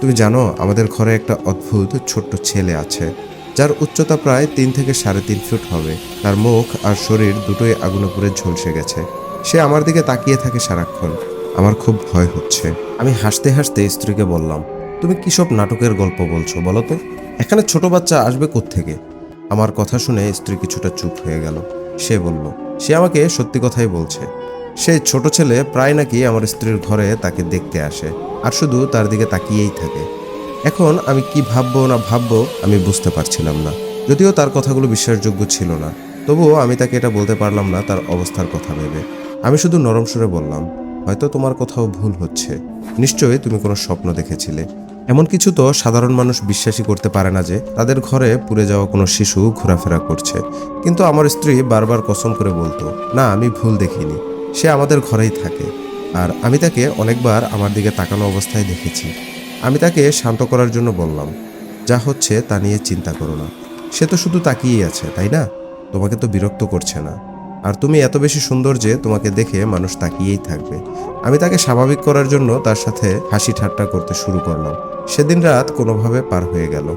তুমি জানো, আমাদের ঘরে একটা অদ্ভুত ছোট্ট ছেলে আছে, যার উচ্চতা প্রায় 3 থেকে 3.5 ফুট হবে। তার মুখ আর শরীর দুটোই আগুনে পুড়ে ঝলসে গেছে। সে আমার দিকে তাকিয়ে থাকে সারাক্ষণ। আমার খুব ভয় হচ্ছে। আমি হাসতে হাসতে স্ত্রীকে বললাম, তুমি কি সব নাটকের গল্প বলছো বলো তো? এখানে ছোট বাচ্চা আসবে কোত্থেকে? আমার কথা শুনে স্ত্রী কিছুটা চুপ হয়ে গেল। সে বলল, সে আমাকে সত্যি কথাই বলছে। সেই ছোট ছেলে প্রায় নাকি আমার স্ত্রীর ঘরে তাকে দেখতে আসে, আর শুধু তার দিকে তাকিয়েই থাকে। এখন আমি কি ভাববো না ভাববো আমি বুঝতে পারছিলাম না। যদিও তার কথাগুলো বিশ্বাসযোগ্য ছিল না, তবুও আমি তাকে এটা বলতে পারলাম না তার অবস্থার কথা ভেবে। আমি শুধু নরম সুরে বললাম, হয়তো তোমার কোথাও ভুল হচ্ছে। নিশ্চয়ই তুমি কোনো স্বপ্ন দেখেছিলে। এমন কিছু তো সাধারণ মানুষ বিশ্বাসই করতে পারে না যে তাদের ঘরে পুড়ে যাওয়া কোনো শিশু ঘোরাফেরা করছে। কিন্তু আমার স্ত্রী বারবার কসম করে বলতো, না আমি ভুল দেখিনি, সে আমাদের ঘরেই থাকে। আর আমি তাকে অনেকবার আমার দিকে তাকানো অবস্থায় দেখেছি। আমি তাকে শান্ত করার জন্য বললাম, যা হচ্ছে তা নিয়ে চিন্তা করো না। সে তো শুধু তাকিয়েই আছে, তাই না? তোমাকে তো বিরক্ত করছে না। আর তুমি এত বেশি সুন্দর যে তোমাকে দেখে মানুষ তাকিয়েই থাকবে। আমি তাকে স্বাভাবিক করার জন্য তার সাথে হাসি ঠাট্টা করতে শুরু করলাম। সেদিন রাত কোনোভাবে পার হয়ে গেল।